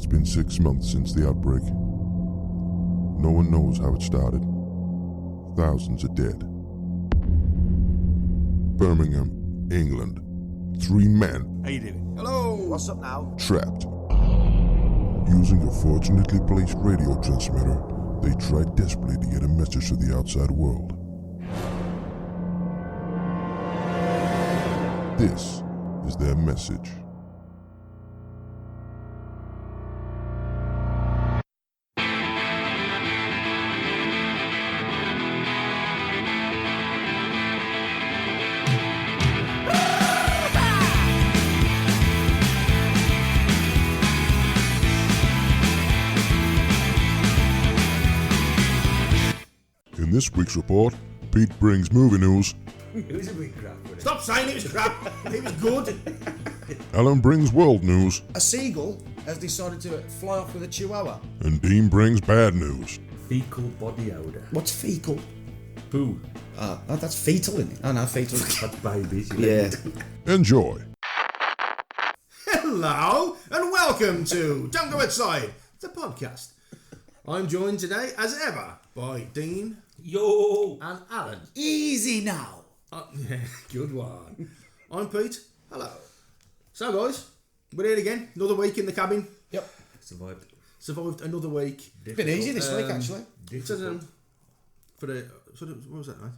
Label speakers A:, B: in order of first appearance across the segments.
A: been 6 months since the outbreak. No one knows how it started. Thousands are dead. Birmingham, England. 3 men.
B: How you doing? Hello.
C: What's up now?
A: Trapped. Using a fortunately placed radio transmitter, they tried desperately to get a message to the outside world. This is their message. In this week's report, Pete brings movie news,
B: It was a big crap, wasn't it?
D: Stop saying it was crap. It was good.
A: Alan brings world news,
C: A seagull has decided to fly off with a chihuahua.
A: and Dean brings bad news.
B: Fecal body odour.
C: What's fecal?
B: Poo.
C: Oh, that's fetal, isn't it? Oh, no, fetal.
B: That's babies.
C: Yeah.
A: Enjoy.
D: Hello and welcome to Don't Go Outside, the podcast. I'm joined today, as ever, by Dean
B: Yo.
D: and Alan.
C: Easy now.
D: Yeah, good one. I'm Pete. Hello. So, guys, we're here again. Another week in the cabin.
C: Yep.
D: Survived another week.
C: Been easy this week, actually.
B: Difficult.
D: What was that, mate?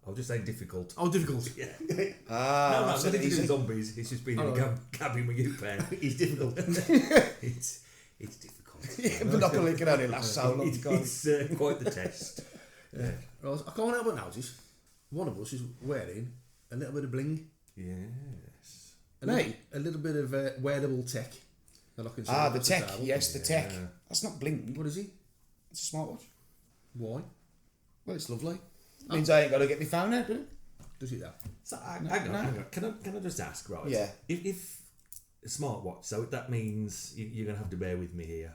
B: I'll just say difficult.
D: Oh, difficult.
B: Yeah.
C: Ah,
B: No,
C: that's
B: nothing to do
C: easy.
B: with zombies. It's just been in a cabin with you, pair.
D: It's difficult.
B: It's difficult.
C: Yeah, Monopoly can only last so long, guys.
B: It's quite the test.
D: Well, I can't help but notice one of us is wearing a little bit of bling.
B: Yes.
D: A little bit of wearable tech. That I can see
C: Ah,
D: on
C: the tech.
D: table.
C: Yes, the tech. That's not bling.
D: What is he?
C: It's a smartwatch.
D: Why?
C: Well, it's lovely. Means I ain't got to get my phone out, does it?
D: Does it that?
B: So, hang on. Can I just ask, right?
C: Yeah.
B: If a smartwatch, so that means you're going to have to bear with me here.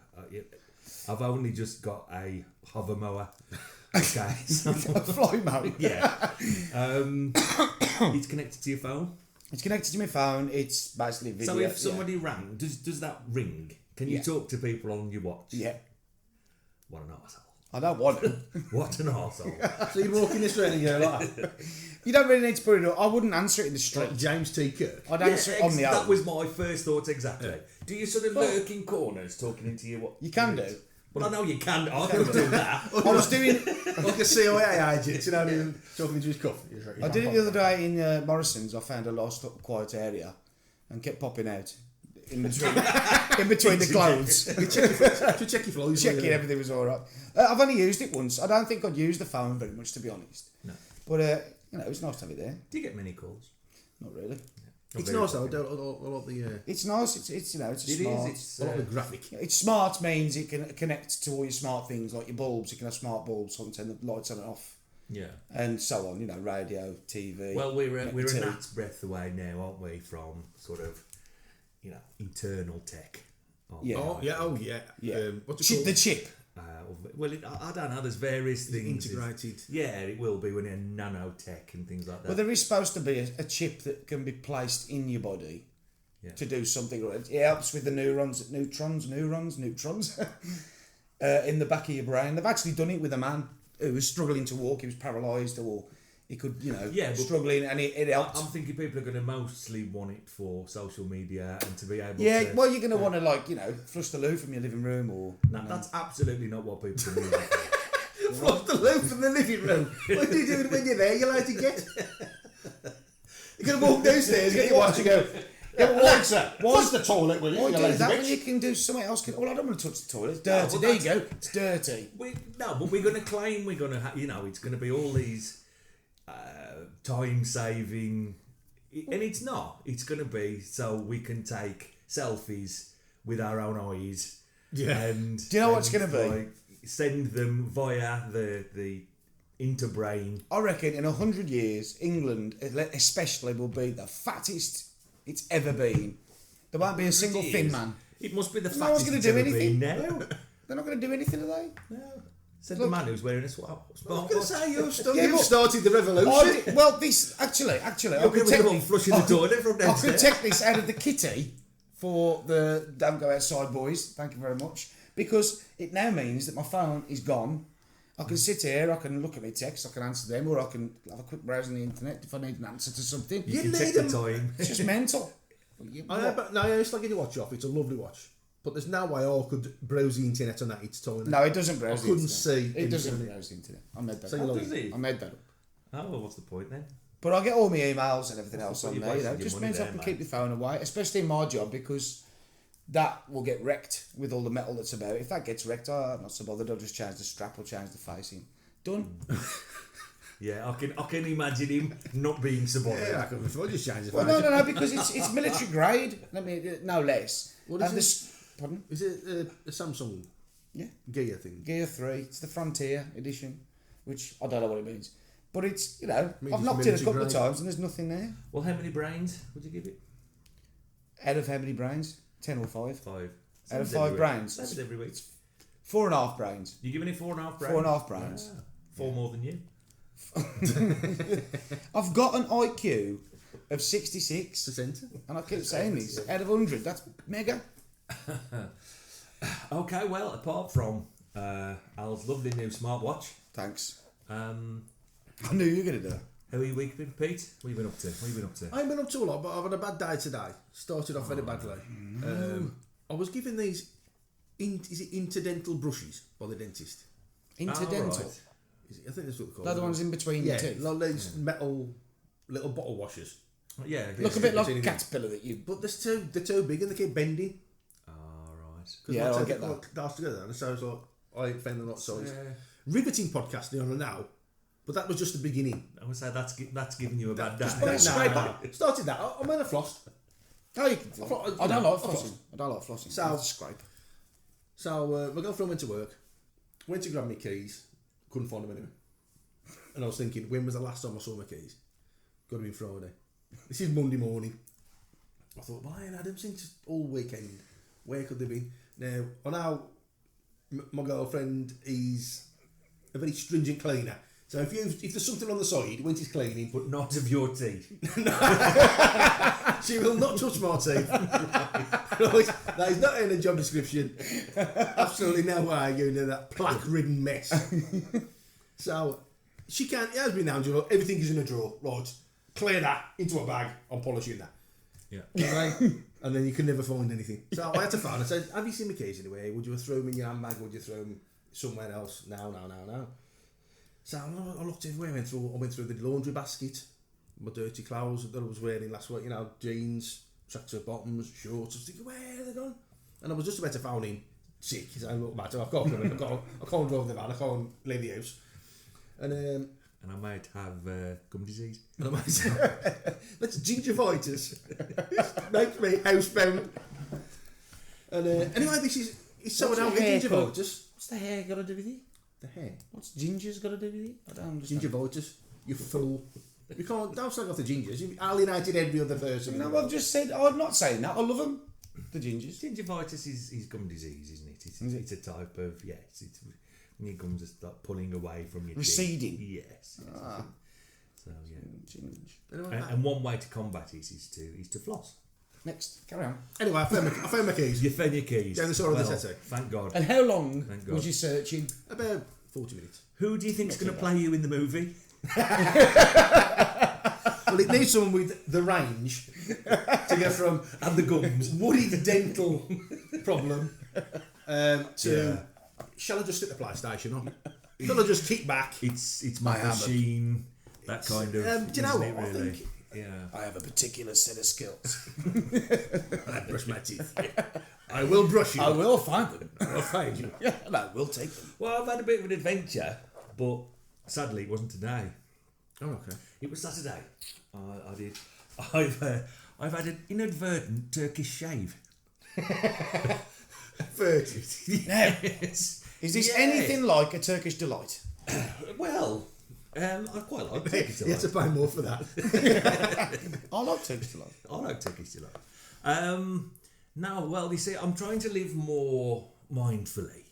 B: I've only just got a hover mower. Okay. So,
C: Fly mode.
B: yeah. It's connected to your phone.
C: It's connected to my phone. It's basically video.
B: So if somebody rang, does that ring? Can you talk to people on your watch?
C: Yeah.
B: What an arsehole.
C: I don't want to.
B: What an arsehole.
D: So you're walking this way and you're like
C: You don't really need to put it up. I wouldn't answer it in the street.
D: James T. Kirk.
C: I'd answer it on the
B: That
C: own.
B: was my first thought exactly. Do you sort of lurk in corners talking into your watch?
C: You can do.
B: Well, I know you can. I could do that.
C: I was doing...
D: Like a CIA agent, you know, talking into his coffee.
C: I did it the other day in Morrison's. I found a lost quiet area and kept popping out in between, in between the clothes,
D: To check your flows.
C: checking everything was all right. I've only used it once. I don't think I'd use the phone very much, to be honest.
B: No.
C: But you know, it was nice to have it there.
B: Do you get many calls?
C: Not really.
D: It's nice though. I like the.
C: It's nice. It's you know, it's a smart.
B: It's
D: I like the graphic.
C: It's smart means it can connect to all your smart things like your bulbs. You can have smart bulbs, so you can turn the lights on and off,
B: yeah.
C: and so on. You know, radio, TV.
B: Well, we're a
C: connectivity.
B: gnat's breath away now, aren't we, from sort of, internal tech.
C: Yeah.
D: Oh yeah.
C: Yeah.
D: What's it called?
C: The chip.
B: I don't know. There's various things.
D: Integrated.
B: Yeah, it will be when you're nanotech and things like that.
C: Well, there is supposed to be a chip that can be placed in your body to do something. It helps with the neutrons in the back of your brain. They've actually done it with a man who was struggling to walk. He was paralysed, or he could, struggling, and it helped.
B: I'm thinking people are going to mostly want it for social media and to be able to...
C: Yeah, well, you're going to want to, flush the loo from your living room or...
B: No, that's absolutely not what people are doing.
D: Flush the loo from the living room. What do you do when you're there? You're allowed to get. You're going to walk downstairs, get your watch and go, Alexa, flush the toilet, will you?
C: Why
D: You
C: do
D: lazy
C: that
D: bitch.
C: when you can do something else? Well, I don't want to touch the toilet. It's dirty. There you go. It's dirty.
B: But we're going to claim we're going to... it's going to be all these time-saving... And it's not. It's going to be so we can take selfies with our own eyes.
D: Yeah.
B: And
C: Do you know what's going to be?
B: like, send them via the interbrain.
C: I reckon in 100 years, England especially will be the fattest it's ever been. There won't be a single thin man.
B: It must be the
C: No one's
B: fattest
C: going
B: it's
C: to do
B: ever
C: anything.
B: been now.
C: They're not going to do anything, are they?
B: No. Said the man who's wearing a
D: I was going to say, you've
C: but-
D: started the revolution.
C: Well, this actually, I
B: You're
C: could
B: going to
C: take
B: be flushing the toilet from
C: I could
B: downstairs.
C: take this out of the kitty for the Don't Go Outside boys. Thank you very much. Because it now means that my phone is gone. I can sit here, I can look at my texts, I can answer them, or I can have a quick browse on the internet if I need an answer to something.
B: You can take the time.
C: It's just mental.
D: I know, but no, it's like getting a watch off. It's a lovely watch. But there's no way I could browse the internet on that. It's tiny.
C: No, it doesn't browse the internet.
D: I couldn't see.
C: It doesn't browse the internet. I made that up.
B: Does it?
C: I made that up.
B: Oh, well, what's the point then?
C: But I get all my emails and everything else
B: Well,
C: on
B: you've
C: there. You know,
B: wasted your
C: just
B: money
C: means I
B: there,
C: can
B: mate.
C: keep the phone away, especially in my job, because that will get wrecked with all the metal that's about. If that gets wrecked, I'm not so bothered. I'll just change the strap or change the facing. Done.
B: Yeah, I can imagine him not being so bothered.
D: Yeah, I could afford just change it.
C: Well, no, because it's military grade. No less.
D: What
C: And
D: is
C: this, pardon?
D: Is it a Samsung
C: Yeah.
D: Gear thing?
C: Gear 3. It's the Frontier edition, which I don't know what it means. But it's, you know,
D: Means
C: I've
D: it's
C: knocked it a couple of
D: military
C: times and there's nothing there.
B: Well, how many brains would you give it?
C: Out of how many brains? 10 or 5?
B: 5.
C: Out of
B: Sounds
C: 5
B: every
C: brains.
B: week. Sounds every week.
C: 4.5 brains.
B: You giving it 4.5 brains?
C: 4.5 brains.
B: Ah, 4 more than you.
C: I've got an IQ of 66,
D: Percent.
C: and I keep saying this, out of 100. That's mega.
B: Okay, well, apart from Al's lovely new smartwatch,
C: Thanks.
B: how
C: I knew you were going to do that.
B: are your week been, Pete? What have you been up to?
D: I ain't been up to a lot, but I've had a bad day today. Started off very badly. I was given these, is it interdental brushes by the dentist?
C: Interdental.
B: Oh, right.
D: I think that's what they're called.
C: They're the ones in between
D: Yeah,
C: your teeth.
D: like these metal little bottle washers.
B: Yeah.
C: Look a bit like
D: It's
C: a
D: anything.
C: caterpillar that you...
D: But they're too big and they keep bending.
B: Oh, right.
D: 'Cause
C: Yeah,
D: once
C: I
D: they
C: get that.
D: Danced together, and so I was like, I ain't found them not size.
B: Yeah.
D: Riveting podcasting on it now, but that was just the beginning.
B: I would say that's giving you a bad
C: just
B: day.
C: put it straight back.
D: Started that. I mean, I flossed.
C: Oh, you can I don't like flossing. I don't like flossing.
D: So-
C: I have to scrape.
D: So my girlfriend went to work, went to grab my keys, couldn't find them anywhere. And I was thinking, when was the last time I saw my keys? Got to be Friday. This is Monday morning. I thought, well, I ain't had them since all weekend. Where could they be? Now, I know my girlfriend is a very stringent cleaner. So if there's something on the side, when she's cleaning,
B: But not of your teeth.
D: she will not touch my teeth. Right? That is not in the job description. Absolutely no way you're in that plaque-ridden mess. So she can't. It has been down to everything is in a drawer. Right, clear that into a bag. I'm polishing that.
B: Yeah.
D: Okay? And then you can never find anything. So I had to phone. I said, "Have you seen my keys anywhere? Would you throw them in your handbag? Would you throw them somewhere else?" No. So I looked everywhere. I went through the laundry basket, my dirty clothes that I was wearing last week. You know, jeans, tracksuit bottoms, shorts. I was thinking, where are they gone? And I was just about to phone in sick. He said, "Look, matter. I've got them. I can't drive the van. I can't leave the house." And
B: And I might have gum disease.
D: and I might say, that's gingivitis. Makes me housebound. And anyway, it's someone else with gingivitis.
C: What's the hair got to do with it?
D: The hair.
C: What's ginger's got to do with it? I don't understand.
D: Gingivitis. You fool. You can't, don't slag off the gingers. You've alienated every other person.
C: No, I've just said, I'm not saying that. I love them. The gingers.
B: Gingivitis is gum disease, isn't it? It's a type of, yes. It's when your gums are start pulling away from your teeth.
C: Receding.
B: Yes.
C: Ah.
B: So, yeah.
D: Anyway,
B: And one way to combat it is to floss.
C: Next, carry on.
D: anyway, I found my keys.
B: You found your keys.
D: Down the side of the tattoo.
B: Thank God.
C: And how long
B: Thank God.
C: was you searching?
D: About 40 minutes.
B: Who do you think's going to play you in the movie?
D: Well, it needs someone with the range to go from
B: And the gums.
D: woody dental problem to shall I just stick the PlayStation on? Shall I just kick back?
B: It's my machine. That kind of.
D: Do you know
B: isn't
D: what?
B: it,
D: I
B: really?
D: think
B: Yeah.
C: I have a particular set of skills.
D: I brush my teeth. I will brush you.
C: I will find them.
D: I'll find you.
C: And I will take them.
B: Well, I've had a bit of an adventure, but sadly it wasn't today.
D: Oh, okay.
B: It was Saturday. I did. I've had an inadvertent Turkish shave.
D: 30.
B: Yes.
C: Is this
B: Yeah.
C: anything like a Turkish delight?
B: Well, I quite like Turkish
D: You have to
B: delight.
D: pay more for that.
C: I like Turkish delight.
B: I like Turkish delight. Now, well, you see, I'm trying to live more mindfully.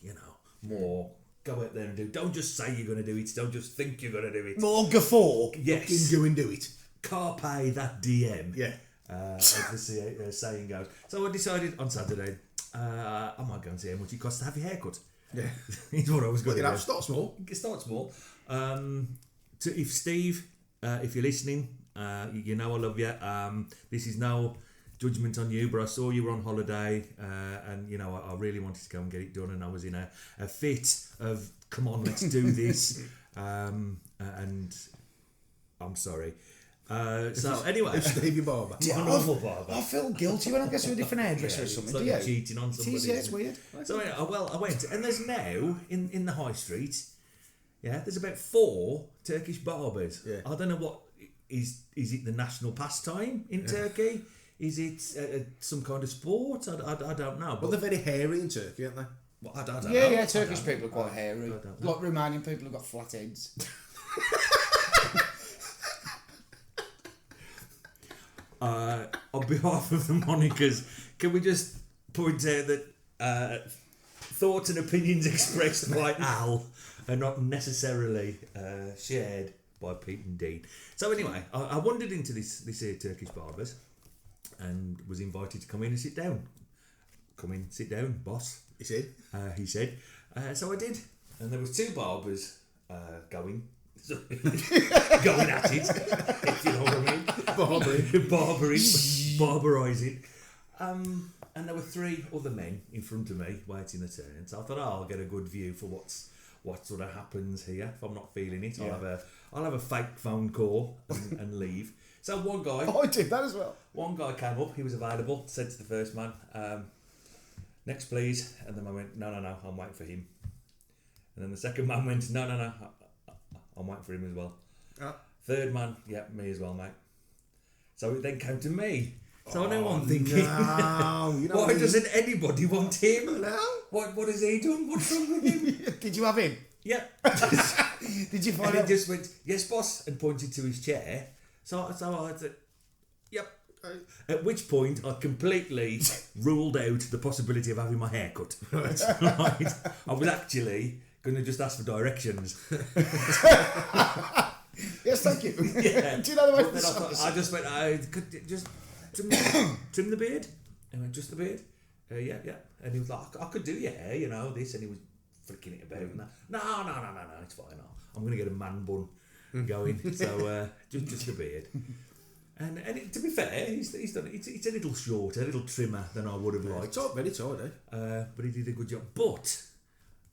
B: More go out there and do. Don't just say you're going to do it. Don't just think you're going to do it.
C: More guffaw.
B: Yes.
D: Fucking go and do it.
B: Carpe that DM.
D: Yeah.
B: as the saying goes. So I decided on Saturday, I might go and see how much it costs to have your hair cut.
D: Yeah.
B: Is what I was going to do.
D: Start small.
B: Start small. If Steve, if you're listening, you know I love you. This is no judgment on you, but I saw you were on holiday, and you know I really wanted to go and get it done, and I was in a fit of come on, let's do this, and I'm sorry. So anyway,
D: Steve your barber.
C: Yeah,
B: normal barber.
C: I feel guilty when I go to a different hairdresser or
B: It's
C: something.
B: like
C: Do
B: you're
C: you?
B: cheating on
C: It
B: somebody.
C: is, yeah, it's
B: isn't it?
C: weird.
B: So anyway, I went, and there's now in the high street, there's about 4 Turkish barbers.
D: Yeah.
B: I don't know what is it the national pastime in Turkey? Is it some kind of sport? I don't know.
D: Well, they're very hairy in Turkey, aren't they?
B: Well, I don't know.
C: Yeah, Turkish people are quite hairy.
B: don't know.
C: Like Romanian people have got flat heads.
B: On behalf of the monikers, can we just point out that thoughts and opinions expressed by Al are not necessarily shared by Pete and Dean. So anyway, I wandered into this here Turkish barbers and was invited to come in and sit down. Come in, sit down, boss.
D: He said.
B: He said. So I did, and there was 2 barbers going at it, if you know what I mean. Barberising. And there were 3 other men in front of me waiting their turn. So I thought, I'll get a good view for what sort of happens here. If I'm not feeling it, I'll have a fake phone call and leave. So one guy.
C: Oh, I did that as well.
B: One guy came up. He was available. Said to the first man, "Next, please." And then I went, "No, I'm waiting for him." And then the second man went, "No, I'm waiting for him as well." Third man, "Yeah, me as well, mate." So it then came to me. So now I'm thinking, why doesn't anybody want him?
D: No.
B: What has he done? What's wrong with him?
C: Did you have him?
B: Yeah.
C: Did you find
B: And
C: out?
B: he just went, "Yes, boss," and pointed to his chair. So I said, "Yep." At which point I completely ruled out the possibility of having my hair cut. Right. I was actually going to just ask for directions.
C: Yes, thank you.
B: Yeah.
C: Do you know the way
B: But then I just went, I could just trim the beard. And I went, "Just the beard?" Yeah. And he was like, "I could do your hair, you know, this." And he was freaking it about and that. No, it's fine. I'm going to get a man bun going. So just the beard. And to be fair, he's done it. It's a little shorter, a little trimmer than I would have liked.
D: It's very tight, eh?
B: But he did a good job. But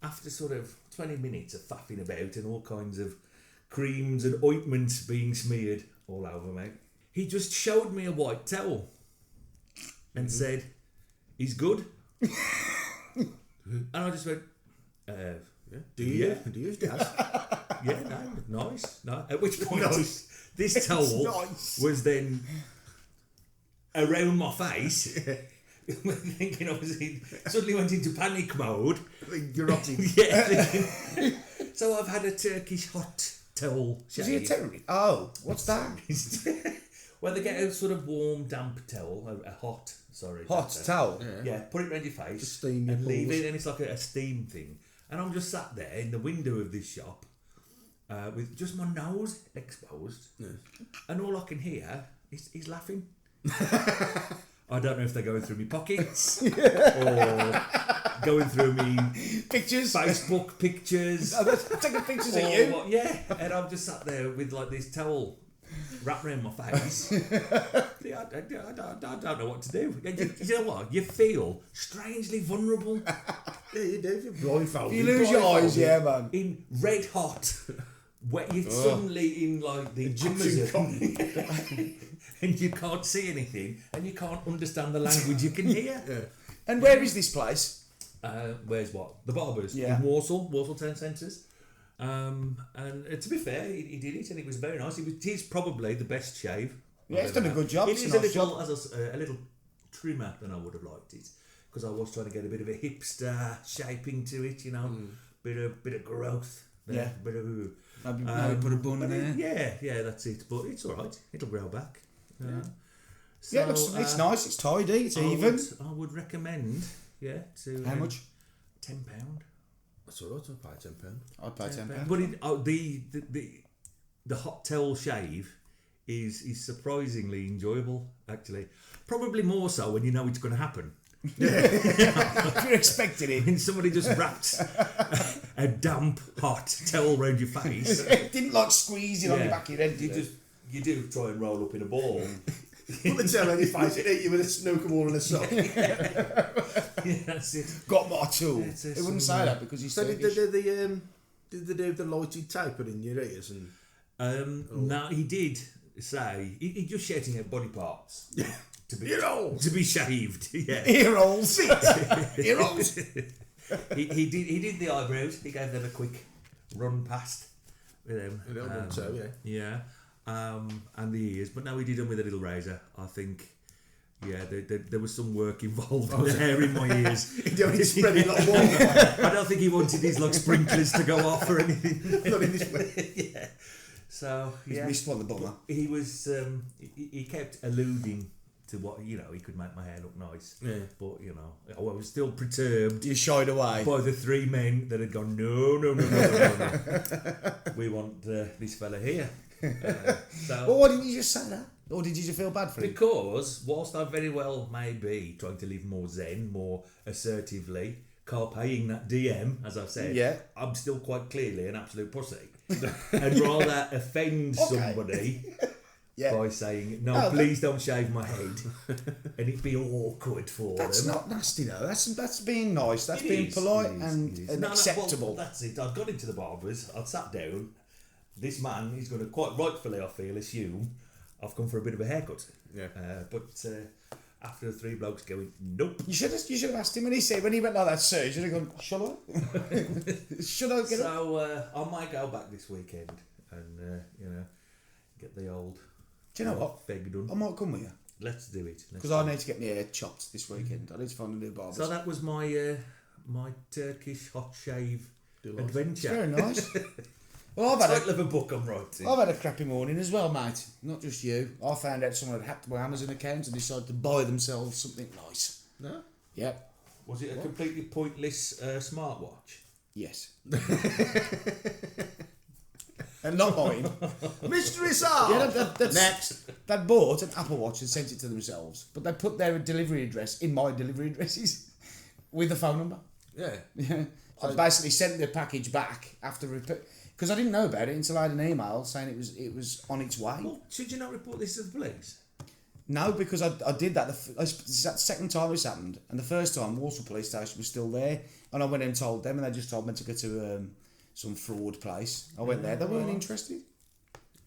B: after sort of 20 minutes of faffing about and all kinds of creams and ointments being smeared all over me, he just showed me a white towel and said, "He's good." And I just went,
D: Do you? Dad?
B: "Yeah, no, nice." No. At which point, this towel was then around my face. Thinking, obviously, suddenly went into panic mode.
D: Garroting.
B: Yeah. So I've had a Turkish hot towel shave.
C: Is he a terrorist? Oh, what's that?
B: Well, they get a sort of warm, damp towel, a hot
C: Towel?
B: Yeah, put it around your face
D: Just steam your
B: and leave
D: pores.
B: it, and it's like a steam thing. And I'm just sat there in the window of this shop with just my nose exposed, and all I can hear is laughing. I don't know if they're going through my pockets or going through me
C: Pictures?
B: Facebook pictures.
C: Oh, they're taking pictures of
B: or
C: you?
B: what, yeah, and I'm just sat there with like this towel wrapped around my face. I don't know what to do. You know what? You feel strangely vulnerable.
D: Yeah, you do. You're blindfolded.
C: You lose your eyes, yeah, man.
B: In red hot, where you're suddenly in like the Amazon, and you can't see anything, and you can't understand the language you can hear.
D: Yeah.
C: And where is this place?
B: Where's what? The Barbers
C: Yeah.
B: in Walsall Town Centres. And to be fair, he did it, and it was very nice. He's probably the best shave.
C: Yeah, he's done a good job.
B: It
C: It's
B: is
C: a
B: a
C: nice
B: little, a little trimmer than I would have liked it, because I was trying to get a bit of a hipster shaping to it, you know, bit of growth.
C: Yeah.
B: Bit of.
C: Maybe put a bun in there.
B: Yeah, that's it. But it's all right. It'll grow back. So,
C: Yeah, it's nice, it's tidy, it's even.
B: I would recommend. Yeah. To
C: How much?
B: £10.
D: That's all right. I'll pay £10.
C: I'd pay £10.
B: But the hot towel shave is surprisingly enjoyable, actually. Probably more so when you know it's going to happen.
C: If you're expecting it.
B: When somebody just wraps a damp, hot towel around your face.
C: It didn't like squeeze it on the back of your head.
B: You do try and roll up in a ball.
D: Put the towel on your face, it hit you with a snooker ball and a sock.
B: Yeah, that's it.
C: Got my tool.
B: It's a
C: It wouldn't say that because he's
D: So
C: Turkish.
D: did they do the lighted taper in your ears? And
B: No, he did say he just shouting out body parts
D: Ear holes!
B: to be shaved. Yeah,
C: Ear holes. Ear holes.
B: he did the eyebrows. He gave them a quick run past with them.
D: A little bit so, yeah.
B: And the ears, but no, he did them with a little razor. I think. Yeah, there was some work involved in the hair in my ears.
D: He only spread it like one.
B: I don't think he wanted his like sprinklers to go off or anything.
D: Not in this way.
B: Yeah. So
C: He's
B: yeah,
C: missed one, the bummer.
B: he was he kept alluding to what he could make my hair look nice.
D: Yeah.
B: But I was still perturbed
C: You shied away.
B: by the three men that had gone no. We want this fella here. So
C: Well, why didn't you just say that? Or did you just feel bad for him?
B: because whilst I very well may be trying to live more zen, more assertively, carpaying that DM, as I said,
C: Yeah.
B: I'm still quite clearly an absolute pussy. I'd rather offend somebody
C: Yeah.
B: by saying, no,
C: No,
B: please don't shave my head, and it'd be awkward for
C: That's
B: them.
C: not nasty though. That's being nice. That's
B: It
C: being
B: is,
C: polite
B: it is,
C: and,
B: it is.
C: and
B: No,
C: acceptable.
B: well, that's it. I'd gone into the barbers. I'd sat down. This man is going to quite rightfully, I feel, assume I've come for a bit of a haircut.
D: Yeah.
B: But after the three blokes going, nope.
C: You should have asked him when he went like that, sir. You should have gone, shall I? Should I get up?
B: So I might go back this weekend and get the old.
C: Do you know what?
B: Feg done.
C: I might come with you
B: Let's do it.
C: because I need to get my hair chopped this weekend. I need to find a new barber.
B: So that was my my Turkish hot shave adventure.
C: It's very nice. Well, I've
B: Title of a book I'm writing.
C: had a crappy morning as well, mate. Not just you. I found out someone had hacked my Amazon account and decided to buy themselves something nice.
D: No?
C: Yep.
B: Was it a completely pointless smartwatch?
C: Yes. And not mine.
D: Mystery solved!
C: Yeah, that's They'd bought an Apple Watch and sent it to themselves, but they put their delivery address in my delivery addresses with the phone number.
D: Yeah.
C: Yeah. I basically sent the package back after because I didn't know about it until I had an email saying it was on its way.
B: Well, should you not report this to the police?
C: No, because I did that. It's that second time it's happened, and the first time Walsall Police Station was still there, and I went and told them, and they just told me to go to some fraud place. I went there; they weren't interested.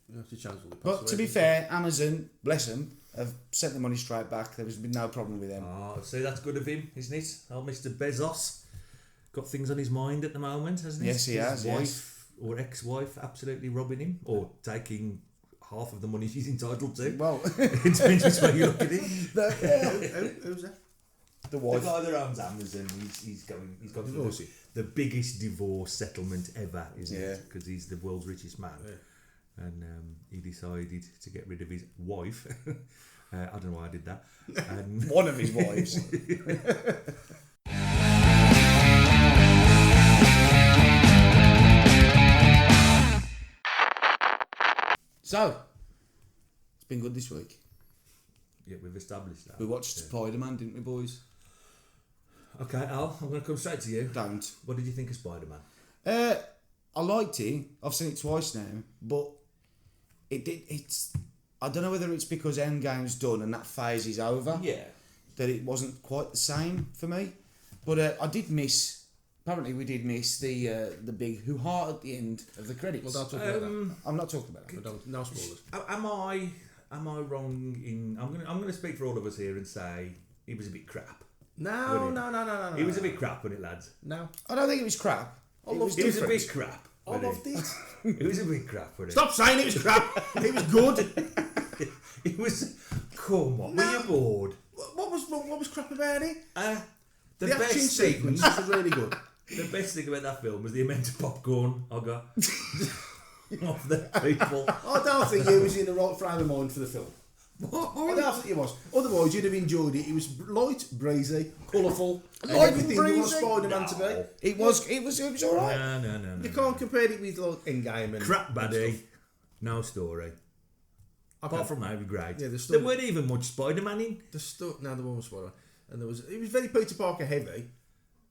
D: You have to change all the
C: But to
D: passwords.
C: be fair, Amazon, bless them, have sent the money straight back. There has been no problem with them.
B: Oh, see, that's good of him, isn't it? Old Mr. Bezos got things on his mind at the moment, hasn't he?
C: Yes, he has,
B: His
C: yes.
B: wife or ex-wife absolutely robbing him or taking half of the money she's entitled to.
C: Well,
B: It depends which way you look at it.
D: Who's that?
C: the
B: The
C: wife.
B: guy that owns Amazon, he's gone through
D: Divorcee.
B: the biggest divorce settlement ever, isn't
C: Yeah.
B: it? Because he's the world's richest man.
D: Yeah.
B: And he decided to get rid of his wife. I don't know why I did that. And
C: One of his wives. So, it's been good this week.
B: yeah, we've established that.
C: We watched Spider-Man, didn't we, boys?
B: Okay, Al, I'm going to come straight to you.
C: Don't.
B: What did you think of Spider-Man?
C: I liked it. I've seen it twice now, but it's. I don't know whether it's because Endgame's done and that phase is over.
B: Yeah.
C: That it wasn't quite the same for me, but I did miss. Apparently, we did miss the big hoo-ha at the end of the credits.
D: Well, don't talk about that.
C: I'm not talking about that.
D: But don't, no spoilers.
B: Am I wrong in? I'm going to speak for all of us here and say it was a bit crap.
D: No.
B: It was a bit crap, wasn't it, lads?
D: No.
C: I don't think it was crap. It was
B: It was a
C: different.
B: bit crap.
D: I
B: wasn't
D: loved it.
B: It was a bit crap, wasn't it?
D: Stop saying it was crap. It was good.
B: It was. Come on, were
D: No.
B: you bored?
D: What was crap about it?
B: The
D: The action
B: best thing,
D: sequence was really good.
B: the best thing about that film was the amount of popcorn I got off the people.
D: I don't think you was in the right frame of mind for the film. I don't think you was. Otherwise, you'd have enjoyed it. It was light, breezy, colourful,
C: Light and
D: everything you want
C: breezy?
D: Spider-Man to be.
C: It was all right.
B: No.
D: You can't compare it with like Endgame and
B: Crap baddie, no story. Apart from that, it was great.
D: Yeah,
B: there weren't even much Spider-Man in.
D: No, there was Spider-Man. And it was very Peter Parker heavy.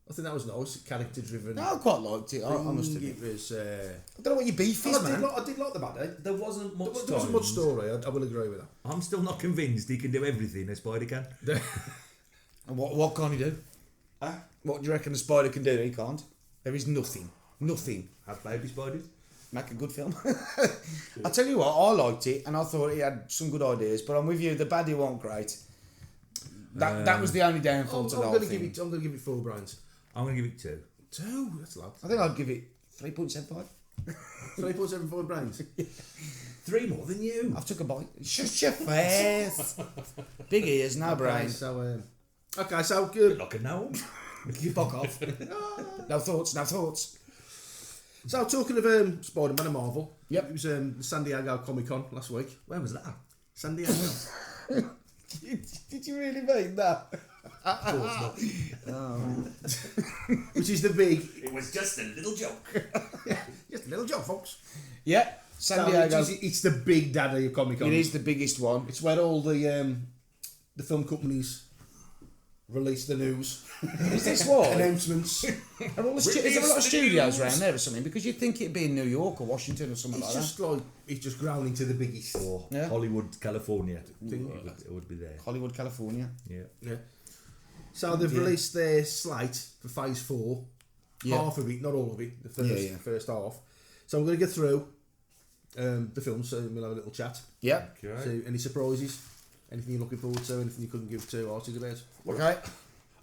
D: I think that was nice, character driven.
C: No, I quite liked it. I must admit.
D: It was.
C: I don't know what your beef is, man.
D: I did like the bad egg.
B: There wasn't much.
D: There wasn't much story. I will agree with that.
B: I'm still not convinced he can do everything a spider can.
C: And what can't he do? What do you reckon the spider can do? He can't. There is nothing. Nothing.
B: Have baby spiders.
C: Make a good film. I tell you what, I liked it, and I thought he had some good ideas. But I'm with you. The baddie wasn't great. That was the only downfall to the whole thing.
D: I'm going to give it 4 brains.
B: I'm going to give it 2.
D: 2? That's a lot.
C: I think I'd give it 3.75.
D: 3.75 brains.
B: 3 more than you.
C: I've took a bite. Shut your face. Big ears, no brain.
D: So good.
B: Like a gnome.
C: You fuck off. No thoughts.
D: So talking of Spider-Man and Marvel,
C: Yep.
D: It was the San Diego Comic Con last week.
B: Where was that?
D: San Diego.
C: Did you really mean that?
D: Which is the big.
B: It was just a little joke.
D: Just a little job, folks.
C: Yeah, San Diego.
D: It's the big daddy of Comic Con.
C: It is the biggest one.
D: It's where all the film companies release the news.
C: Is this what?
D: Announcements.
C: Is there a lot of studios around there or something? Because you'd think it'd be in New York or Washington or something
D: It's just grown into the biggest.
B: Or
C: Yeah.
B: Hollywood, California. It would be there.
C: Hollywood, California.
B: Yeah.
D: So they've released their slate for Phase 4.
C: Yeah.
D: Half of it, not all of it. The first
C: Yeah.
D: half. So I'm going to get through the films, so we'll have a little chat.
C: Yeah.
B: Okay.
D: So any surprises? Anything you're looking forward to? Anything you couldn't give 2 arses about?
C: Okay.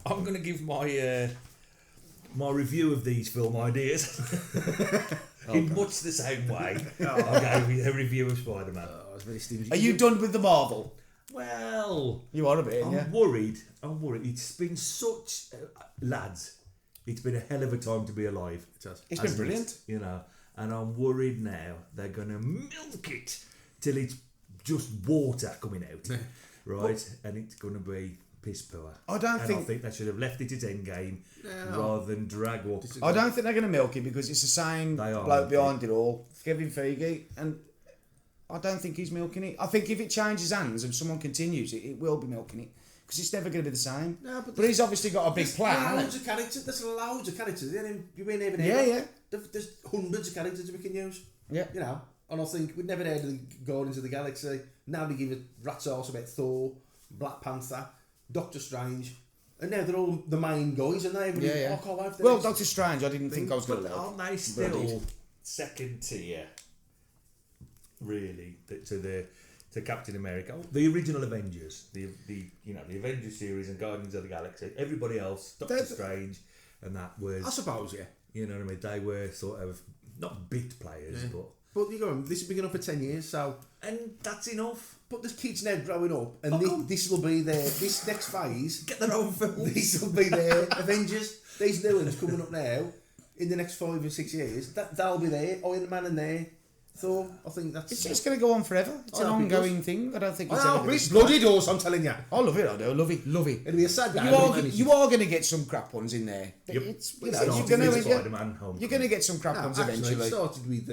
B: I'm going to give my my review of these film ideas in much the same way I gave a review of Spider-Man.
D: I was very stingy.
C: Are you done with the Marvel?
B: Well,
C: You are a bit, yeah.
B: I'm worried. It's been such lads. It's been a hell of a time to be alive.
C: It's been brilliant.
B: You know, and I'm worried now they're going to milk it till it's just water coming out, right? And it's going to be piss poor.
C: I
B: I think they should have left it at Endgame rather than drag up.
C: I don't think they're going to milk it because it's the same
B: They are
C: bloke
B: milking
C: behind it all, Kevin Feige, and I don't think he's milking it. I think if it changes hands and someone continues it, it will be milking it because it's never going to be the same.
D: No,
C: but he's obviously got a big plan.
D: Loads of characters. There's loads of characters. You ain't even
C: Yeah.
D: There's hundreds of characters we can use.
C: Yeah.
D: You know, and I think we'd never heard of the Guardians of the Galaxy. Now they give a rat's arse about Thor, Black Panther, Doctor Strange, and now they're all the main guys, and they
C: Yeah.
D: I can't wait for the
C: Well,
D: next-
C: Doctor Strange, I didn't think I was going to
B: But
C: like.
B: aren't they still second tier, really, to Captain America? The original Avengers, the Avengers series and Guardians of the Galaxy. Everybody else, Doctor Strange, and that was.
D: I suppose, yeah.
B: You know what I mean? They were sort of not bit players,
D: But you go, this has been going on for 10 years, so.
B: and that's enough.
D: But there's kids now growing up, and this will be this next phase.
B: Get their own films.
D: This will be their Avengers. These new ones coming up now in the next 5 or 6 years. They'll be there. Iron Man and there. Thor. I think that's.
C: It's just going to go on forever. It's an ongoing thing. I don't think it's ever going to
D: it's bloody doors. I'm telling you.
C: I love it. I do. Love it.
D: It'll be a sad day.
C: You are going to get some crap ones in there.
B: Yep.
C: You're going to get some crap ones eventually.
D: It started with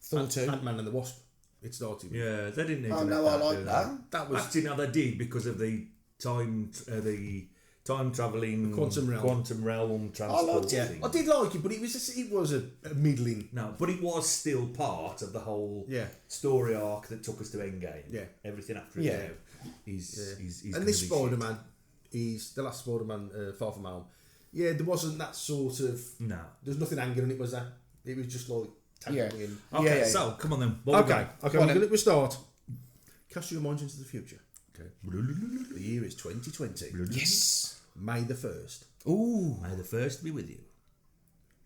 C: Thor 2.
D: Ant-Man and the Wasp. It started with.
B: Yeah, they didn't need
C: Oh
B: to
C: no,
B: let
C: I
B: that
C: like
B: do
C: that.
D: That was.
B: Actually, no, they did because of the time travelling
D: quantum
B: realm transport
C: it.
B: thing.
D: I did like it, but it was a middling.
B: No, but it was still part of the whole story arc that took us to Endgame.
D: Yeah.
B: Everything after it now is
D: And
B: gonna
D: this
B: be
D: Spider-Man, he's the last Spider-Man, Far From Home. Yeah, there wasn't that sort of.
B: shit. No.
D: There's nothing angry in it, was there? It was just like tackling in.
B: Okay, so come on then.
D: Okay, we'll start. Cast your minds into the future.
B: Okay.
D: The year is 2020.
C: Yes.
D: May the 1st.
C: Ooh.
B: May the first be with you.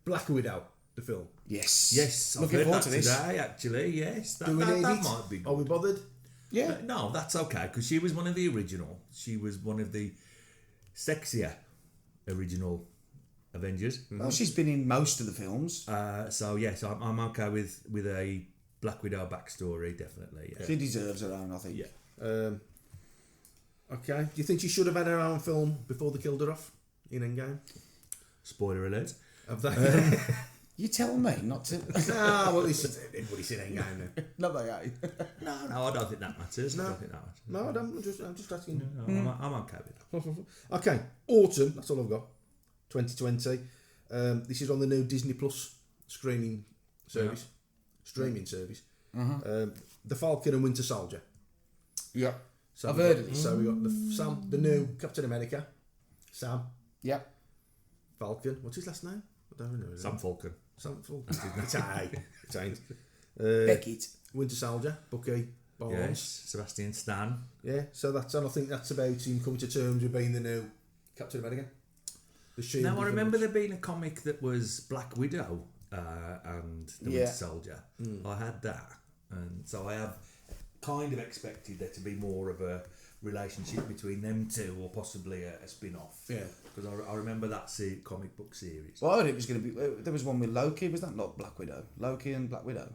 D: Black Widow, the film.
C: Yes.
B: Yes, I've
C: Looking
B: heard
C: forward
B: that
C: to this.
B: today. Actually, yes, that
D: Do we need it?
B: might be good.
D: Are we bothered?
C: Yeah.
B: No, that's okay because she was one of the original. She was one of the sexier original Avengers.
C: Well, she's been in most of the films.
B: So yes, I'm okay with a Black Widow backstory. Definitely. Yeah.
C: She deserves her own, I think.
B: Yeah.
D: Okay. Do you think she should have had her own film before they killed her off in Endgame?
B: Spoiler alert.
D: Have they?
C: You tell me not to.
D: Ah, well, everybody's seen Endgame now.
C: Not that guy.
B: No, I don't think that matters.
D: No.
B: I don't think that matters.
D: No, I don't. I'm just asking.
B: No, I'm okay with that.
D: Okay, autumn. That's all I've got. 2020. This is on the new Disney Plus streaming service. The Falcon and Winter Soldier.
C: Yeah.
D: So
C: I've heard of it.
D: So we got the new Captain America, Sam
C: Yeah.
D: Falcon. What's his last name? I don't know.
B: Sam Falcon.
D: Sam Falcon. It's aye. It's aye.
C: Beckett.
D: Winter Soldier, Bucky Barnes.
B: Yes, Sebastian Stan.
D: Yeah. So that's, and I think that's about him coming to terms with being the new Captain America. The Shield.
B: Now I remember there being a comic that was Black Widow and the Winter Soldier. I had that, and so I have kind of expected there to be more of a relationship between them two, or possibly a spin-off.
D: Yeah.
B: Because I remember that comic book series.
C: Well, I heard it was going to be. There was one with Loki. Was that not Black Widow? Loki and Black Widow.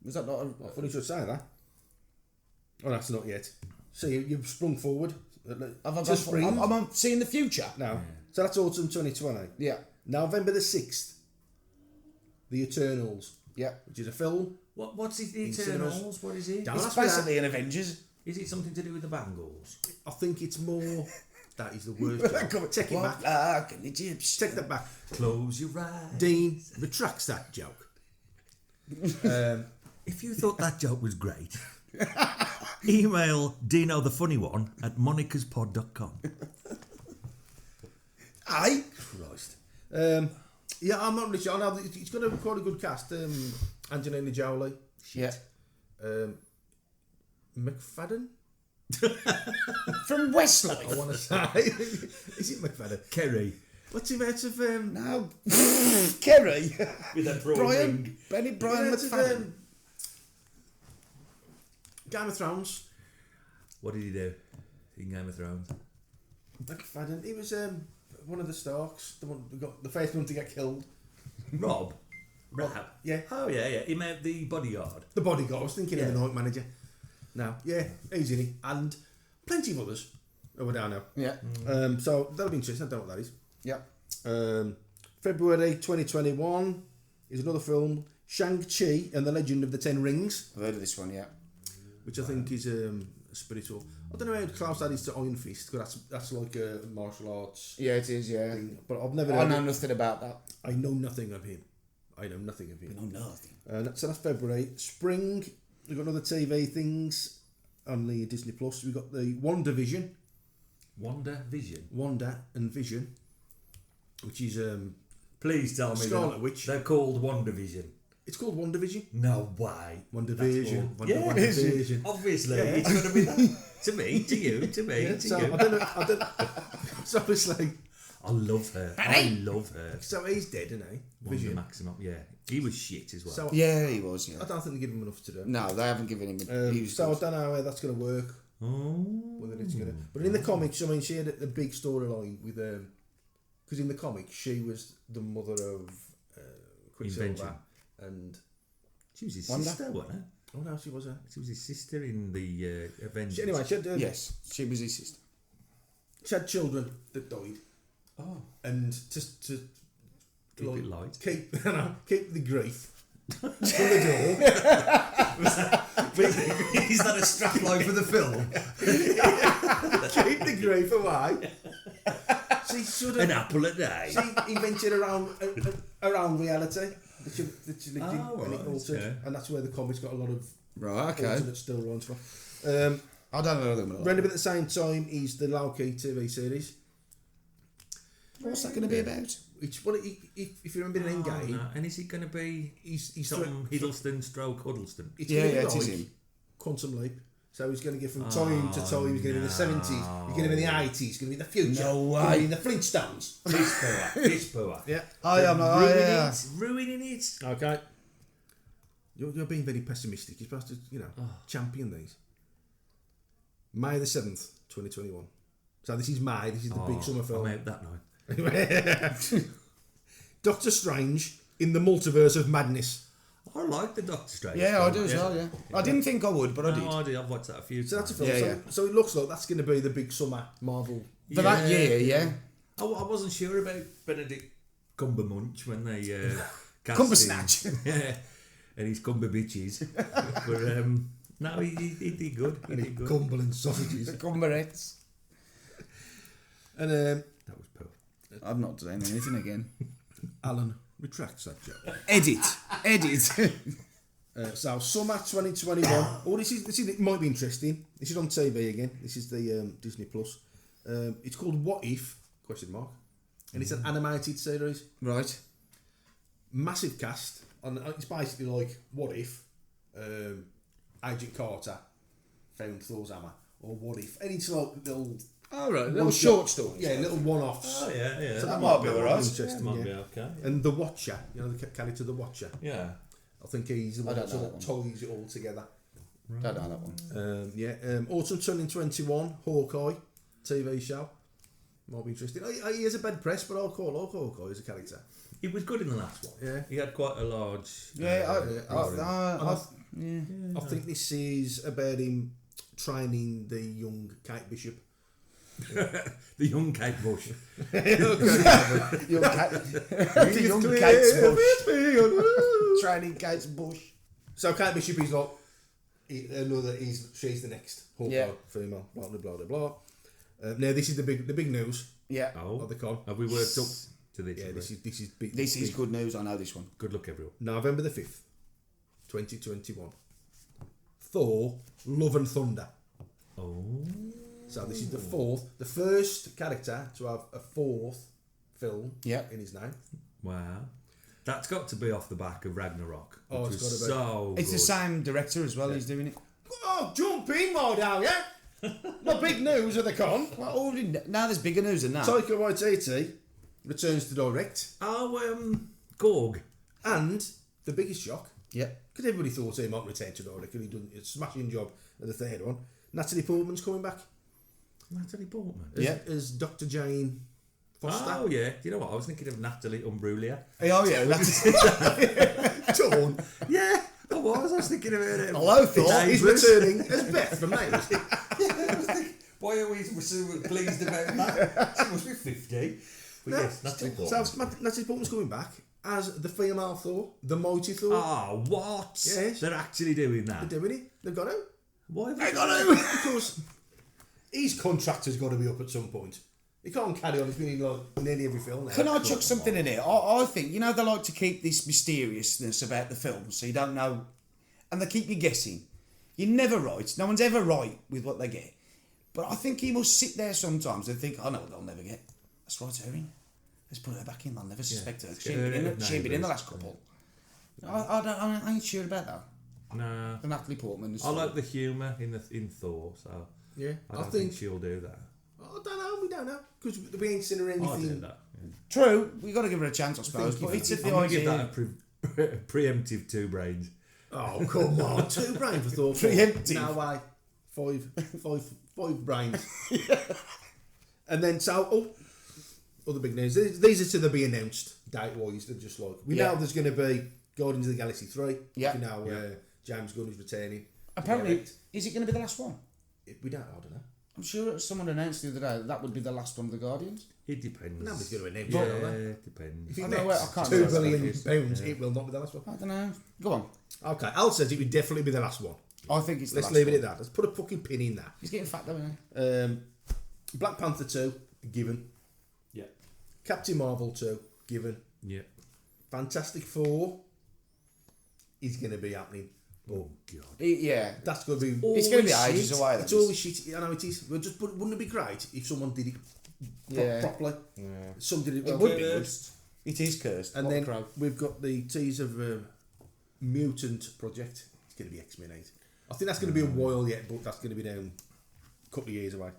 C: Was that not?
D: I thought you should say that. Oh, that's not yet. So you've sprung forward. To spring.
C: I'm seeing the future.
D: No. So that's autumn 2020.
C: Yeah.
D: November the 6th. The Eternals.
C: Yeah.
D: Which is a film.
B: What's it? The
D: In
B: Eternals?
D: cinemas.
B: What is it?
D: Don't
C: It's
D: ask me that.
C: basically an Avengers.
B: Is it something to do with the Bangles?
D: I think it's more. That is the word. Take it back.
C: Like an Egyptian.
D: Take that back.
B: Close your eyes.
D: Dean retracts that joke.
B: If you thought that joke was great, email Dino the funny one at monicaspod.com.
C: Aye.
D: Christ. Yeah, I'm not really sure. I know it's got quite a good cast. Angelina Jolie.
C: Yeah.
D: McFadden?
C: From Westlife.
D: I want to say. Is it McFadden?
B: Kerry.
D: What's he out of?
C: No. Kerry.
B: With a prawn
C: Brian.
B: ring.
C: Benny Brian
D: out of,
C: McFadden.
D: Game of Thrones.
B: What did he do in Game of Thrones?
D: McFadden. He was one of the Starks. The one who got the first one to get killed.
B: Rob?
D: Yeah.
B: Oh, yeah. He made the bodyguard.
D: The bodyguard. I was thinking of
B: Yeah.
D: the night manager. No. Yeah. He's in it. And plenty of others. Oh, we don't know.
C: Yeah.
D: So that'll be interesting. I don't know what that is.
C: Yeah.
D: February 2021 is another film, Shang-Chi and the Legend of the Ten Rings,
C: I've heard of this one, yeah.
D: which I think is spiritual. I don't know how close that is to Iron Fist, because that's like a martial arts
C: Yeah, it is, yeah.
D: thing. But I've never
C: I
D: heard
C: know
D: it.
C: nothing about that.
D: I know nothing of him. I know nothing of him.
C: I know nothing.
D: So that's February. Spring, we've got other TV things on the Disney Plus. We've got the WandaVision.
B: Wonder Vision.
D: Wanda and Vision, which is
B: Please tell me
D: Scarlet Witch.
B: they're called Wonder Vision.
D: it's called WandaVision.
B: No way.
D: WandaVision.
B: Yeah,
D: WandaVision.
B: obviously.
D: Yeah.
B: It's going to be that. To me, to you, to me,
D: Yeah,
B: to
D: so
B: you.
D: I don't know. So obviously,
B: I love her. I love her.
D: so he's dead, isn't he?
B: Wonder
D: Vision.
B: Maximum, yeah. He was shit as well.
D: So
C: Yeah, he was, yeah.
D: I don't think they give him enough to do.
C: No, they haven't given him he was
D: So I
C: good.
D: don't know how that's going to work. Whether it's going to. But in the comics, I mean, she had a big storyline with because in the comics she was the mother of Quicksilver,
B: Invention.
D: and
B: She was his
C: Wanda?
B: sister, wasn't her?
D: oh no, she was a.
B: She was his sister in the Avengers.
D: Anyway, she had,
C: Yes, she was his sister.
D: she had children that died,
C: Oh.
D: and to
B: Keep it light.
D: keep the grief from the door.
B: Is that a strapline for the film?
D: Keep the grief away. She sort of
B: An apple a day.
D: she invented around reality that she lived in,
B: Oh,
D: and it
B: right,
D: altered,
B: okay.
D: and that's where the comics got a lot of
C: Right, okay.
D: alternate storylines from.
C: I don't know them.
D: Round about at the same time is the Loki TV series.
C: What's that going to be about?
D: Which, well, if you remember in Endgame,
B: No. And is it going to be
D: he's
B: something Hiddleston stroke Huddleston?
D: it's
C: Yeah,
D: gonna be
C: yeah, it is
D: like
C: him.
D: Quantum Leap. So he's going to get from time to time. He's going to be in the 70s. He's going to be in the 80s. He's going to be in the future.
C: No
D: He's going to be
C: way.
D: in the Flintstones.
B: Piss poor.
D: Yeah.
C: I am.
B: Ruining it.
D: Okay. You're being very pessimistic. You're supposed to, champion these. May the 7th, 2021. So this is May. This is the big summer film.
B: I'm out that night.
D: Doctor Strange in the Multiverse of Madness.
B: I like the Doctor Strange.
C: Yeah, I
B: film.
C: do as well, yeah. I didn't think I would, but I did.
B: No, I did. I've watched that a few
D: So
B: times.
D: that's a film.
C: Yeah,
D: So it looks like that's going to be the big summer Marvel.
C: For that year, yeah.
B: I wasn't sure about Benedict Cumberbatch when they casting.
C: Cumbersnatch.
B: Yeah, and his cumber bitches. But no, he did good. He did good.
D: Cumberland sausages.
C: The Cumberettes.
D: And
B: That was poor.
C: I've not done anything again.
D: Alan retracts that joke.
C: Edit.
D: So summer 2021. Oh, this is it might be interesting. This is on TV again. This is the Disney Plus. It's called What If? ? And it's an animated series.
C: Right.
D: Massive cast, and it's basically like what if Agent Carter found Thor's hammer, or what if, and it's like little.
C: All right. Little short stories.
D: Yeah, little one-offs.
B: Oh yeah.
D: So
C: that might be alright.
D: Interesting.
B: Might
D: Yeah.
B: be okay.
D: And the Watcher, you know, the character the Watcher.
B: Yeah.
D: I think he's the one
C: don't
D: that
C: know that
D: ties it all together.
C: Don't know that one.
D: Autumn 2021, Hawkeye TV show. Might be interesting. He has a bad press, but I'll call Hawkeye as a character.
B: He was good in the last one.
D: Yeah.
B: He had quite a large.
D: I think this is about him training the young Kate Bishop.
B: The young Kate Bush.
C: Young Kate's bush. Training Kate's bush.
D: So Kate Bishop is like she's the next Hawkeye
C: Yeah.
D: female. Blah blah blah blah. Now this is the big news
C: Yeah.
B: Oh,
D: of the con.
B: have we worked up to this?
D: Yeah, this is big.
C: This is
D: big.
C: good news. I know this one.
B: Good luck, everyone.
D: November the 5th, 2021. Thor: Love and Thunder.
B: Oh.
D: So this is the first character to have a fourth film
C: Yeah.
D: in his name.
B: Wow. That's got to be off the back of Ragnarok.
D: Oh,
B: which
D: it's
B: was
D: gotta be.
B: so
C: It's the
B: good.
C: same director as well. He's doing it.
D: Oh, jump in, Modo, yeah? The big news of the con.
C: Well, already now there's bigger news than that.
D: Taika Waititi returns to direct.
B: Oh, Gorg.
D: And the biggest shock,
C: Yeah.
D: because everybody thought he might return to direct, and he done a smashing job at the third one. Natalie Portman's coming back
B: Natalie Portman.
D: as Dr. Jane Foster.
B: Oh, yeah. Do you know what? I was thinking of Natalie Imbruglia.
C: Oh yeah. That's
D: Dawn.
B: Yeah, I was thinking of her.
C: Hello, Thor.
D: He's returning as Beth from Neighbours.
B: Why are we so pleased about that? She must be 50. But yes, Natalie Portman.
D: So Natalie Portman's coming back as the female Thor, the mighty Thor.
B: Oh, what?
D: Yes.
B: They're actually doing that.
D: They're doing it. They've got to.
B: Why have
C: I got him.
D: Because his contract has got to be up at some point. He can't carry on. He's been in like nearly every film now.
C: Can I chuck something in here? I think, you know, they like to keep this mysteriousness about the film, so you don't know, and they keep you guessing. You're never right. No one's ever right with what they get. But I think he must sit there sometimes and think, I know what they'll never get. Let's write her in. Let's put her back in. They'll never suspect her. She ain't been in the last couple. I ain't sure about that.
B: No.
C: The Natalie Portman.
B: I like the humour in Thor, so
D: Yeah,
B: I don't think she'll do that.
D: I don't know. We don't know because we ain't seen her
B: I'll do
D: anything.
B: that. Yeah.
C: True, we got to give her a chance, I suppose. But it's
B: I'm
C: the
B: going to give
C: idea.
B: that a preemptive 2 brains.
D: Oh come on, 2 brains for Thor.
C: Preemptive.
D: No way. Five brains. And then other big news. These are to be announced date wise. They're just like we know there's going to be Guardians of the Galaxy 3.
C: Yeah.
D: You know James Gunn is returning.
C: Apparently, is it going to be the last one?
D: We don't. I don't know.
C: I'm sure someone announced the other day that would be the last one of the Guardians.
B: It depends.
D: Nobody's going to announce
B: Yeah,
D: it, are they?
B: it depends.
D: If it
C: I know where- I
D: makes
C: can't
D: £2
C: remember
D: billion
B: what it is.
D: it will not be the last one.
C: I don't know. Go on.
D: Okay, Al says it would definitely be the last one.
C: I think it's the
D: Let's
C: last
D: leave it
C: one.
D: at that. Let's put a fucking pin in that.
C: He's getting fat, though, isn't he?
D: Black Panther 2, given.
B: Yeah.
D: Captain Marvel 2, given.
B: Yeah.
D: Fantastic Four is going to be happening.
B: Oh, God.
C: Yeah.
D: That's going to be...
C: It's going to be
D: always
C: ages
D: shit.
C: away.
D: It's always shit. I know it is. But wouldn't it be great if someone did it properly?
C: Yeah.
D: Some did it
C: It
D: well.
C: would be good. It is cursed.
D: And
C: What a
D: then
C: crow.
D: we've got the teaser of Mutant Project. It's going to be X-Men 8. I think that's going to be a while yet, but that's going to be down a couple of years away.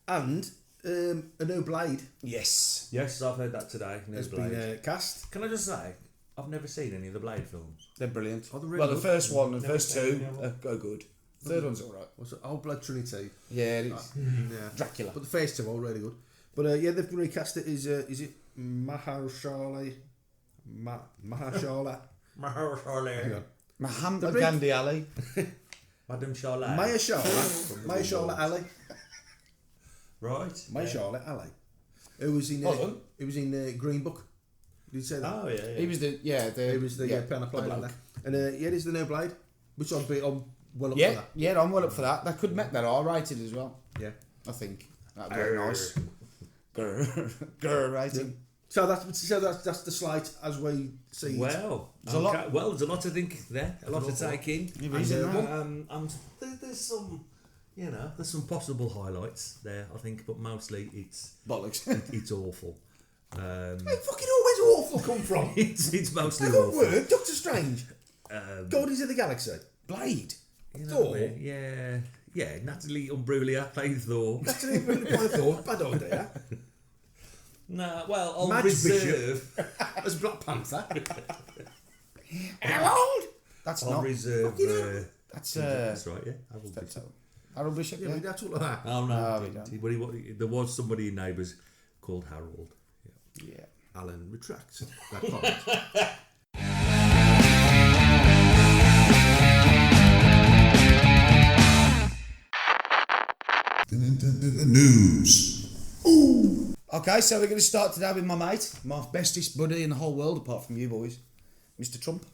D: And a new Blade
C: Yes.
B: Yes, I've heard that today. No
D: has
B: Blade.
D: been cast.
B: Can I just say, I've never seen any of the Blade films.
C: They're brilliant.
D: Oh, they're really
C: well, the
D: good.
C: first one, the
B: Never
C: first
B: seen
C: two
B: any of
C: are good. Third one's alright.
D: What's it? Oh, Blood Trinity.
C: Yeah, it is.
D: Yeah.
C: Dracula.
D: But the first two are really good. But yeah, they've recast it. Is it Mahershala? Mahershala? Hang on.
C: Muhammad
D: big-
C: Gandhi Ali.
B: Madam Charlotte.
D: Mahershala Ali.
B: Right.
D: Mahershala Ali. Who was in?
C: Hold on.
D: Who was in Green Book? Did you say that?
B: Oh yeah.
C: He was the
D: He was the piano player.
C: bloke.
D: Like that. And yeah, there's the no blade, which I'm well up for
C: Yeah,
D: that.
C: yeah, I'm well up for that. They could make that R-rated as well.
D: Yeah.
C: I think that'd be very nice. Grr rating.
D: So that's the slight as we see it.
B: Well,
C: There's a lot.
B: Well, there's a lot to think there. A lot to take in.
C: Yeah, isn't there?
B: There's some, there's some possible highlights there. I think, but mostly it's
C: Bollocks.
B: it's awful.
D: Where fucking always awful come from?
B: It's mostly
D: Never
B: awful.
D: word. Doctor Strange. Guardians of the Galaxy.
C: Blade.
D: Thor.
B: Yeah. Natalie Imbruglia played Thor.
D: That's an even point of Thor. Bad idea.
B: Nah, well, I'll
D: Madge
B: reserve.
D: As Black Panther.
C: Harold. That's
B: I'll
C: not.
B: reserve.
C: That's
B: That's right. Yeah, Harold
C: that's
B: Bishop.
C: Harold Bishop.
D: Yeah,
C: Yeah.
D: but that's all of that.
B: Oh
C: No,
B: no,
C: we don't.
B: there was somebody in Neighbours called Harold.
C: Yeah.
D: Alan retracts that comment.
A: News.
C: Okay, so we're going to start today with my mate, my bestest buddy in the whole world, apart from you boys, Mr. Trump.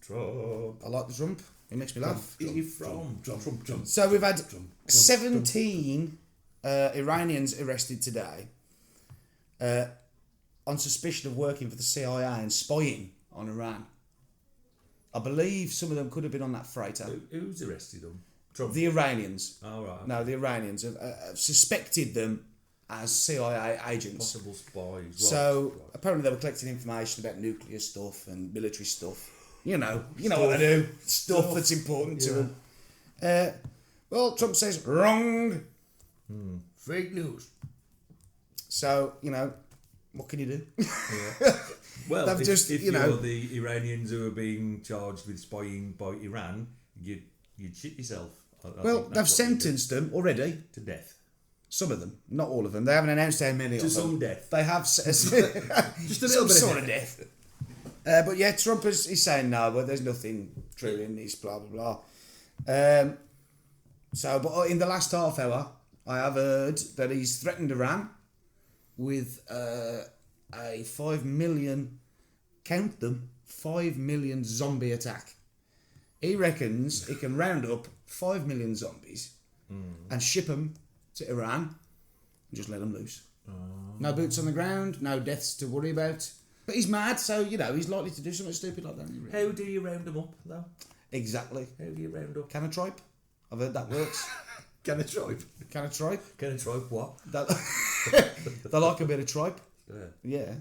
B: Trump.
C: I like the Trump. He makes me laugh.
B: Where are you from?
D: Trump.
C: So we've had 17 Iranians arrested today on suspicion of working for the CIA and spying on Iran. I believe some of them could have been on that freighter.
B: Who's arrested them? Trump.
C: The Iranians.
B: Oh right.
C: No, the Iranians have suspected them as CIA agents.
B: Possible spies. Right.
C: So apparently they were collecting information about nuclear stuff and military stuff. You know what they do. Stuff that's important to them. Well, Trump says wrong.
D: Fake news.
C: So what can you do?
B: Well,
C: They've
B: if,
C: just,
B: if
C: you
B: you're
C: know-
B: the Iranians who are being charged with spying by Iran, you'd shit yourself. I
C: Well,
B: think
C: they've
B: that's what you do.
C: sentenced them already.
B: To death.
C: Some of them, not all of them. They haven't announced how many.
B: To
C: of them.
B: some death.
C: They have just a
D: little bit of
C: sort of death. But yeah, Trump is saying no, but there's nothing true in this, blah blah blah. But in the last half hour, I have heard that he's threatened Iran with a 5 million, count them, 5 million zombie attack. He reckons he can round up 5 million zombies and ship them to Iran and just let them loose. No boots on the ground, no deaths to worry about. But he's mad, so, he's likely to do something stupid like that.
B: How do you round them up, though?
C: Exactly.
B: How do you round up?
C: Can a tripe? I've heard that works.
D: Can I try?
C: Can a tripe?
B: Can I try what?
C: They like a bit of tripe.
B: Yeah.
C: Yeah.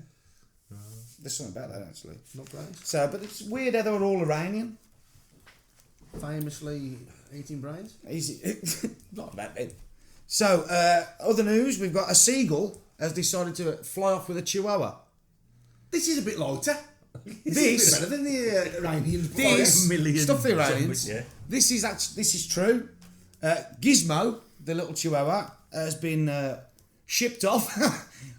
C: There's something about that, actually.
D: Not bad.
C: So, but it's weird how they were all Iranian.
D: Famously eating brains.
C: Easy. Not that bad. So, other news, we've got a seagull has decided to fly off with a chihuahua.
D: This is a bit lighter.
C: This
D: This is better than the Iranians.
C: This
B: million
C: stuff the Iranians.
B: zombies, yeah.
C: This is true. Gizmo, the little chihuahua, has been shipped off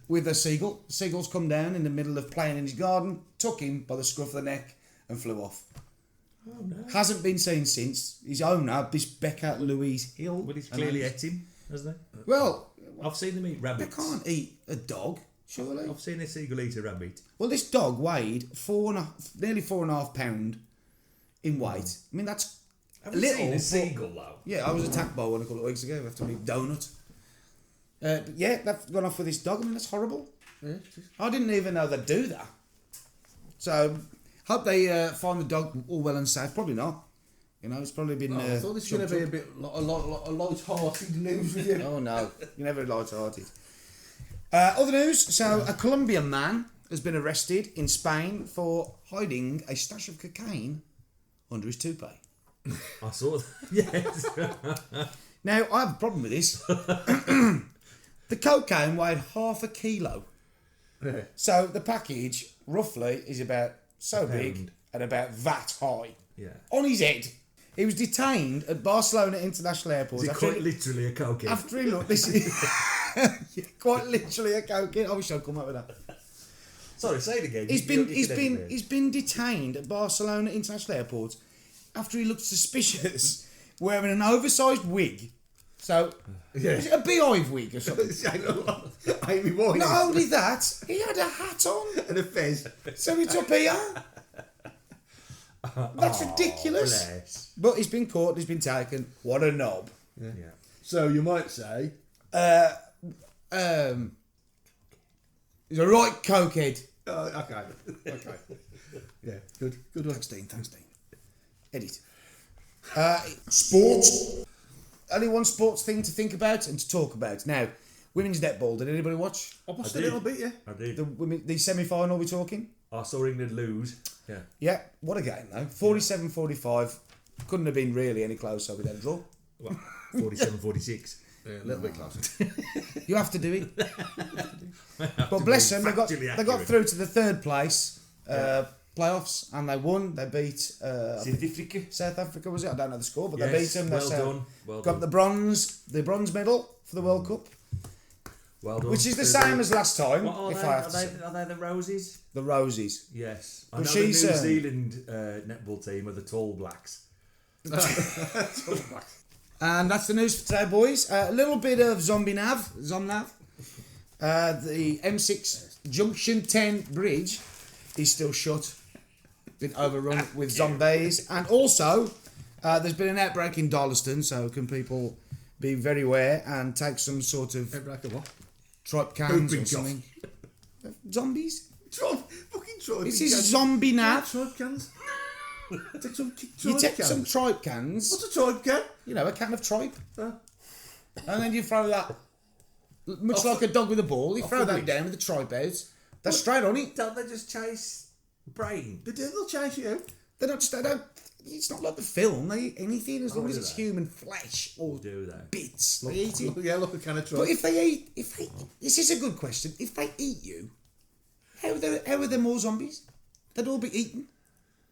C: with a seagull. The seagull's come down in the middle of playing in his garden, took him by the scruff of the neck, and flew off.
B: Oh, no.
C: Hasn't been seen since. His owner, this Becca Louise Hill.
B: But he's clearly ate him, hasn't he?
C: Well,
B: I've seen them eat
C: they
B: rabbits.
C: can't eat a dog, surely.
B: I've seen a seagull eat a rabbit.
C: Well, this dog weighed nearly 4.5 pounds in weight. I mean, that's
B: Have
C: a
B: you
C: little.
B: seen a
C: but-
B: seagull, though?
C: Yeah, I was attacked by one a couple of weeks ago after me donut. But yeah, they've gone off with this dog. I mean, that's horrible.
D: Yeah.
C: I didn't even know they'd do that. So, hope they find the dog all well and safe. Probably not. It's probably been.
D: I thought this was going to be a bit a light-hearted news with you.
C: Oh no, you're never light-hearted. Other news. So, a Colombian man has been arrested in Spain for hiding a stash of cocaine under his toupee.
B: I saw that. Yes.
C: Now, I have a problem with this. The cocaine weighed 0.5 kilo.
D: Yeah.
C: So the package, roughly, is about so big
B: pound.
C: and about that high.
B: Yeah.
C: On his head. He was detained at Barcelona International Airport.
B: Is it quite literally a cocaine?
C: After he looked, this is quite literally a cocaine. I wish I'd come up with that.
B: Sorry, say it again.
C: He's been detained at Barcelona International Airport after he looked suspicious wearing an oversized wig So,
D: Yeah.
C: was it a beehive wig or something?
D: Amy Winehouse.
C: Not only that, he had a hat on,
D: And a fez.
C: so it's up here. That's ridiculous.
B: Bless.
C: But he's been caught, he's been taken. What a knob.
B: Yeah.
D: So you might say,
C: He's a right cokehead.
D: okay. Yeah, good one.
C: Thanks, Dean. Edit.
A: Sports.
C: Only one sports thing to think about and to talk about. Now, women's netball. Did anybody watch?
D: I watched
B: I
D: a
B: did.
D: little bit, yeah.
B: I did.
C: The semi-final we're talking?
B: I saw England lose. Yeah.
C: Yeah, what a game though. 47-45. Couldn't have been really any closer with that draw.
B: Well, 47-46.
D: Yeah, a little bit closer.
C: You have to do it. But bless them, they got through to the third place playoffs and they won. They beat South Africa, was it? I don't know the score, but they beat them.
B: Well done. Well
C: got
B: done.
C: the bronze medal for the World Cup,
B: Well done.
C: which is the same as last time.
B: What are
C: if
B: they?
C: I have to say.
B: Are they the Roses?
C: The Roses.
B: Yes. I
C: But
B: know the New
C: she's,
B: Zealand netball team are the Tall Blacks.
C: And that's the news for today, boys. A little bit of Zomnav. The M6 Junction 10 bridge is still shut. Been overrun with zombies. And also, there's been an outbreak in Darlaston, so can people be very aware and take some sort of tripe cans or something. Zombies?
D: Fucking tripe.
C: This is zombie nav.
D: Tripe cans. Take some
C: You take
D: cans.
C: some tripe cans.
D: What's a tripe can?
C: You know, a can of tripe. And then you throw that, much like a dog with a ball, you throw that down with the tripe out. They're straight on it.
B: Don't they just chase brain?
D: They'll chase you.
C: They don't, it's not like the film. They eat anything as long as
B: do
C: it's
B: they?
C: human flesh or
B: Do they?
C: bits. They eat it.
D: Yeah, look a can of tripe.
C: But if they, this is a good question. If they eat you, how are there more zombies? They'd all be eaten.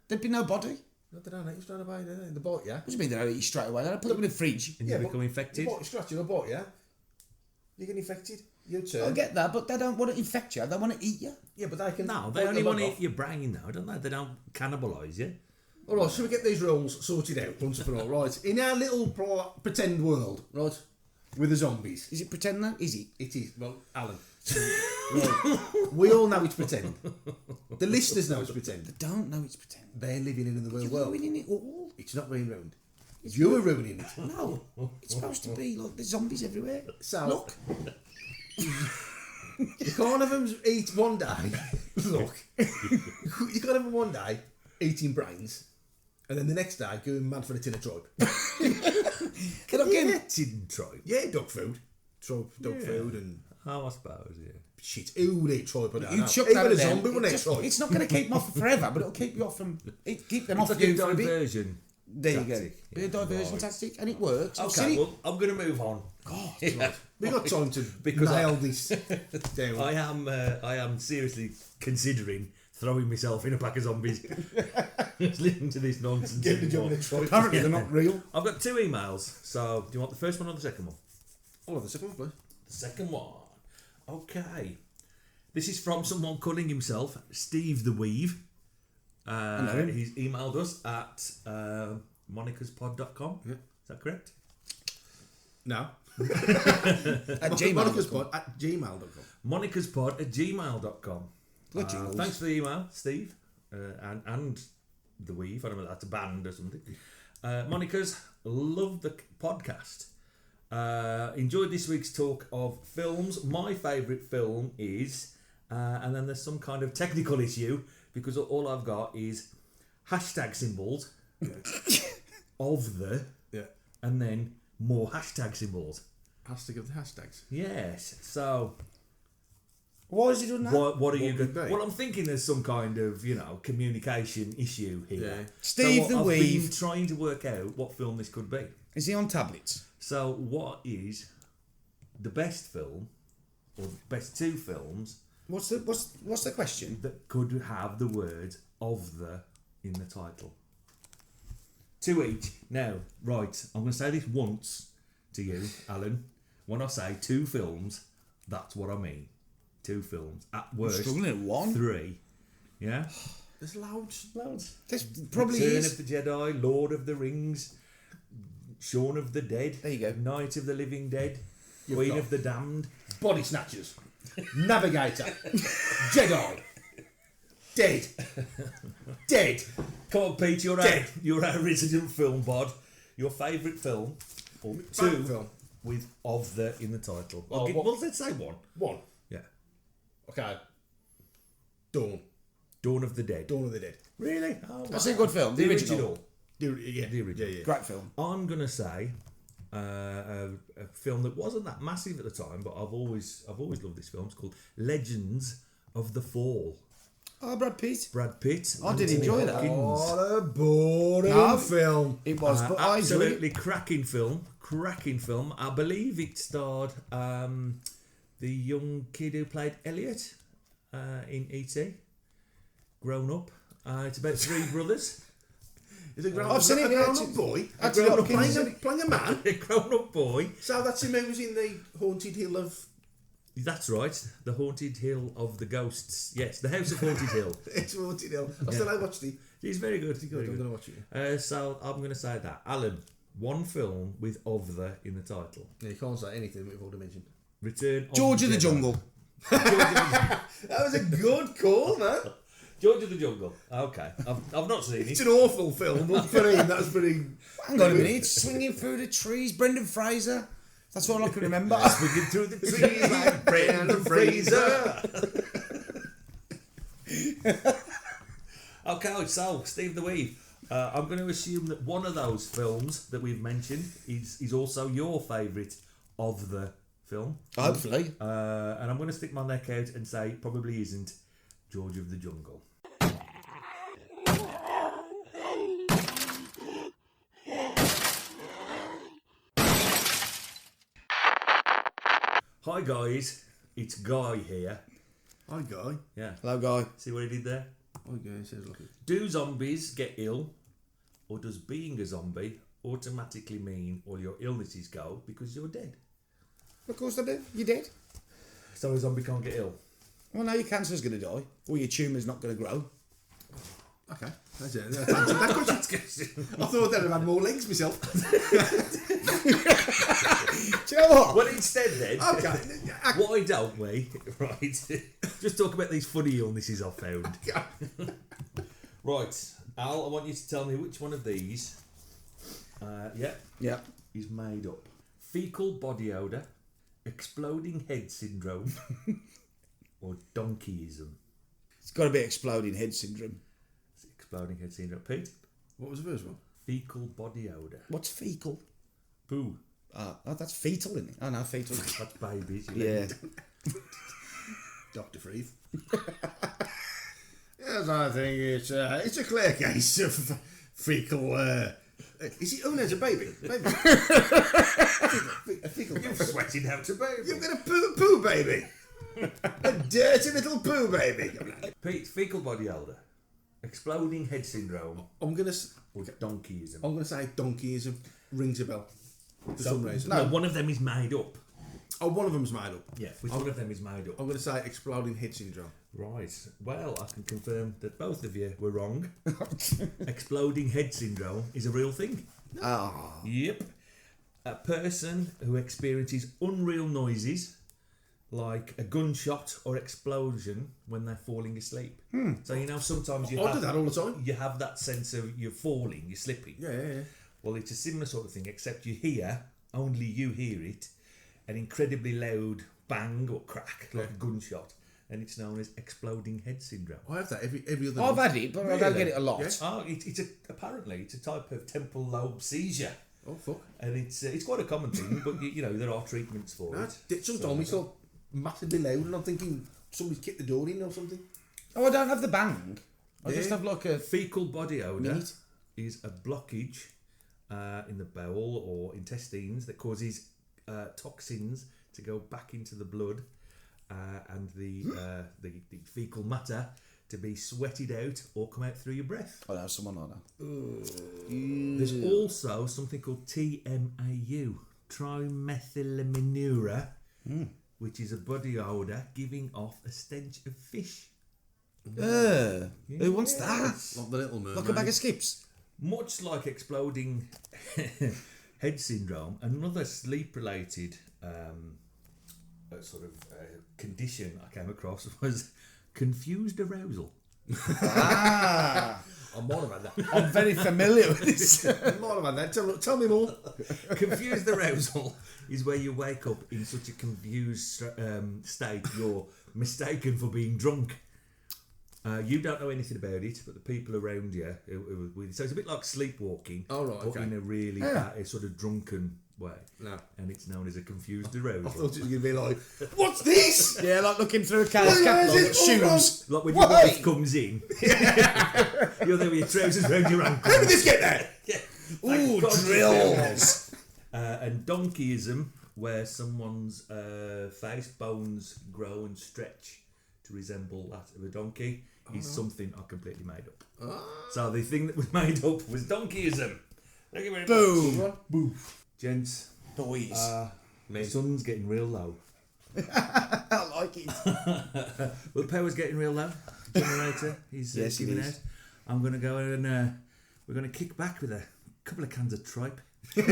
C: There'd be no body.
D: No, they don't eat you straight away, do they? The bite, yeah.
C: What do you mean they don't eat you straight away? They don't put them in the fridge.
B: And you become infected?
D: You scratch your bite, yeah. You get infected. You turn.
C: I get that, but they don't want to infect you. They want to eat you.
D: Yeah, but they can.
B: No, they
D: bite
B: only
D: your
B: want to
D: leg
B: eat your brain though, don't they? They don't cannibalise you.
D: All right, so we get these rules sorted out once and for all, right? In our little pretend world, right, with the zombies,
C: Is it pretend though? Is it?
D: it is. Well, Alan, right, we all know it's pretend. The listeners know it's pretend.
C: They don't know it's pretend.
D: They're living in the real
C: You're
D: world.
C: ruining it all.
D: It's not being ruined. You're ruining it.
C: No, it's supposed to be like there's zombies everywhere.
D: So
C: Look,
D: you can't have them eat one day. Look, you can't have them one day eating brains, and then the next day going mad for a tin of tripe.
C: they're not getting.
B: Tin tripe.
D: Yeah, dog food, dog food, and
B: Oh, I suppose, yeah.
D: shit. Who would eat tripe? I don't
C: You
D: know.
C: chuck
D: Even
C: that
D: a
C: at them.
D: zombie wouldn't eat tripe.
C: It's not going to keep them off forever, but it'll keep you off from keep them off
B: It's like
C: you
B: a
C: for a bit.
B: diversion.
C: There you go.
B: tactic.
C: Bit of diversion
B: Right.
C: tactic, and it works. I've seen
B: Okay,
C: it.
B: well, I'm going to move on.
C: God,
B: Yeah.
D: We got time to
B: Because
D: nail this down.
B: I am seriously considering throwing myself in a pack of zombies. Just listen to this nonsense.
D: Get the job
B: anymore.
D: in a tripe.
C: apparently they're not real.
B: I've got 2 emails. So, do you want the first one or the second one?
D: I'll have the second one, please.
B: The second one. Okay. This is from someone calling himself Steve the Weave. He's emailed us at monicaspod.com.
D: Yeah.
B: Is that correct?
D: No.
C: At gmail.com.
D: At gmail.com.
B: monicaspod@gmail.com.
C: Good jingles.
B: Thanks for the email, Steve. And the Weave. I don't know if that's a band or something. Monica's, love the podcast. Enjoyed this week's talk of films. My favourite film is, and then there's some kind of technical issue because all I've got is hashtag symbols of the,
D: Yeah.
B: and then more hashtag symbols.
D: Hashtag of the hashtags.
B: Yes. So
C: Why is he doing that?
B: what are you
D: would
B: going?
D: be?
B: Well, I'm thinking there's some kind of communication issue here.
D: Yeah.
C: Steve
B: so
C: the
B: I've
C: Weave.
B: been trying to work out what film this could be.
C: Is he on tablets?
B: So, what is the best film, or the best 2 films
C: What's the question?
B: that could have the word "of the" in the title? 2 each. Now, right, I'm going to say this once to you, Alan. When I say 2 films, that's what I mean. 2 films. At worst,
C: struggling at 1.
B: 3. Yeah?
D: There's loads.
C: There's probably
B: Return
C: is.
B: of the Jedi, Lord of the Rings, Shaun of the Dead.
C: There you go.
B: Night of the Living Dead.
D: You've
B: Queen
D: got-
B: of the Damned.
D: Body Snatchers, Navigator, Jedi, Dead.
B: Come on, Pete, you're our resident film bod. Your favourite film, or two,
D: Favourite film?
B: with "of the" in the title.
D: Oh,
B: Okay,
D: what-
B: well, let's say one.
D: One.
B: Yeah.
D: Okay. Dawn.
B: Dawn of the Dead.
D: Dawn of the Dead.
B: Really? Oh,
C: That's a good film. The original.
D: Yeah,
B: The original.
D: Yeah.
C: Great film.
B: I'm gonna say a film that wasn't that massive at the time, but I've always loved this film. It's called Legends of the Fall.
C: Oh, Brad Pitt.
B: Brad Pitt.
C: I did
B: Anthony
C: enjoy that.
B: Hopkins.
D: What a boring
C: No.
D: film.
C: It was, but I enjoyed it.
B: Absolutely cracking film. Cracking film. I believe it starred the young kid who played Elliot in E.T. Grown up. It's about three brothers.
D: Is it grown
C: I've seen it,
D: a
C: yeah,
D: grown-up
C: it's-
D: boy? A
C: Anthony
D: grown-up
C: Hopkins.
D: playing a man?
B: A grown up boy.
D: So that's him who was in the Haunted Hill of...
B: That's right. The Haunted Hill of the Ghosts. Yes, the House of Haunted Hill.
D: It's Haunted Hill. I still haven't watched it.
B: He's very good. Very
D: I'm
B: good.
D: going to watch it.
B: So I'm going to say that. Alan, one film with "of the" in the title.
D: Yeah, you can't say anything we've already mentioned.
B: Return
C: George of the
B: Jedi.
C: Jungle.
D: That was a good call, man.
B: George of the Jungle. Okay. I've not seen
D: It's
B: it.
D: an awful film, but for him, that's pretty...
C: Hang on a minute. Swinging through the trees. Brendan Fraser. That's all I can remember.
B: Swinging through the trees like Brendan Fraser. Okay, so Steve the Weave. I'm going to assume that one of those films that we've mentioned is also your favourite of the film.
C: Hopefully.
B: And I'm going to stick my neck out and say it probably isn't George of the Jungle. Hi guys, it's Guy here.
D: Hi, Guy.
B: Yeah,
C: Hello, guy.
B: see what he did there?
D: Hi, Guy. Says, look.
B: Do zombies get ill? Or does being a zombie automatically mean all your illnesses go because you're dead?
C: Of course they do. You're dead.
B: So a zombie can't get ill?
C: Well, now your cancer's going to die. Or your tumour's not going to grow.
D: Okay. That's it. That's that question. I thought I'd have had more legs myself.
C: Do you know what?
B: Well, instead then,
D: Okay.
B: why don't we, right, just talk about these funny illnesses I've found. Right, Al, I want you to tell me which one of these,
C: Yeah.
B: is made up. Fecal body odour, exploding head syndrome, or donkeyism.
C: It's got to be exploding head syndrome.
B: Exploding head syndrome. Pete?
D: What was the first one?
B: Fecal body odour.
C: What's fecal?
B: Poo.
C: Oh, that's fetal, isn't it? Oh, no, fetal.
B: That's babies.
C: Yeah.
D: Dr. Freeth. Yes, I think it's a clear case of fecal... is it... Oh, no, it's a baby. Baby. A fecal baby.
B: Sweating out a baby.
D: You've got a poo baby. A dirty little poo baby.
B: Pete, fecal body odour, exploding head syndrome,
D: I'm gonna
B: or donkeyism.
D: say donkeyism rings a bell for some reason.
B: No, one of them is made up.
D: Oh, one of them's made up.
B: Yeah, which one of them is made up?
D: I'm gonna say exploding head syndrome.
B: Right. Well, I can confirm that both of you were wrong. Exploding head syndrome is a real thing.
C: Ah.
B: Yep. A person who experiences unreal noises like a gunshot or explosion when they're falling asleep. So you know sometimes you
D: I
B: have
D: do that all the time.
B: You have that sense of you're falling, you're slipping.
D: Yeah.
B: Well, it's a similar sort of thing, except you hear, only you hear it, an incredibly loud bang or crack, like a gunshot, and it's known as exploding head syndrome.
D: I have that every other
C: I've
D: night.
C: had it, but I don't get it a lot.
D: Yeah.
B: Oh, apparently it's a type of temporal lobe seizure,
D: Oh, fuck.
B: and it's quite a common thing, but you know there are treatments for
D: No,
B: it.
D: sometimes it's so massively loud and I'm thinking somebody's kicked the door in or something.
C: Oh, I don't have the bang. I just
D: Yeah.
C: have like a...
B: Fecal body odour
C: Minute.
B: is a blockage in the bowel or intestines that causes toxins to go back into the blood and the fecal matter to be sweated out or come out through your breath.
C: I know someone like that.
B: There's also something called TMAU, trimethylaminura, which is a body odour giving off a stench of fish.
C: Who wants that?
D: Like the Little Mermaid.
C: Like a bag of skips.
B: Much like exploding head syndrome. Another sleep-related condition I came across was confused arousal.
C: Ah,
D: I might have had that.
C: I'm very familiar with this.
D: I might have had that. Tell me more.
B: Confused arousal is where you wake up in such a confused state you're mistaken for being drunk. You don't know anything about it, but the people around you, so it's a bit like sleepwalking,
D: Oh, right,
B: but
D: okay.
B: in a really a sort of drunken way.
D: No.
B: And it's known as a confused
D: I
B: arousal.
D: thought it was going to be like, what's this?
C: Yeah, like looking through a cow's catalogue at shoes.
B: Like when your wife comes in, you're there with your trousers round your ankles.
D: How did this get there?
C: Ooh,
B: God,
C: drills.
B: And donkeyism, where someone's face bones grow and stretch to resemble that of a donkey, is something I completely made up. So the thing that was made up was donkeyism. Thank you very much.
C: Boom.
B: Gents,
C: Boys.
B: the sun's getting real low.
C: I like it.
B: Well, the power's getting real low. The generator is
C: Yes, it
B: giving
C: is.
B: out. I'm going to go and we're going to kick back with a couple of cans of Tripe. Have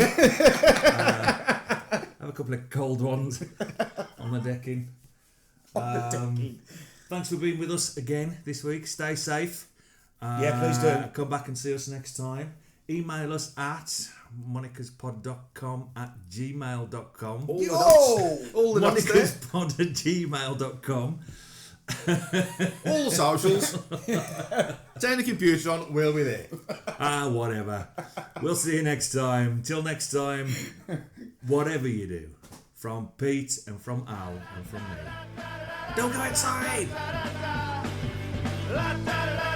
B: a couple of cold ones on the decking. Thanks for being with us again this week. Stay safe.
C: Yeah, please do.
B: Come back and see us next time. Email us at monicaspod.com @gmail.com.
D: All the dots there.
B: monicaspod@gmail.com.
D: All the socials. Turn the computer on, we'll be there.
B: Whatever. We'll see you next time. Till next time, whatever you do. From Pete and from Al and from me. Don't go outside!
E: La, da, da, da.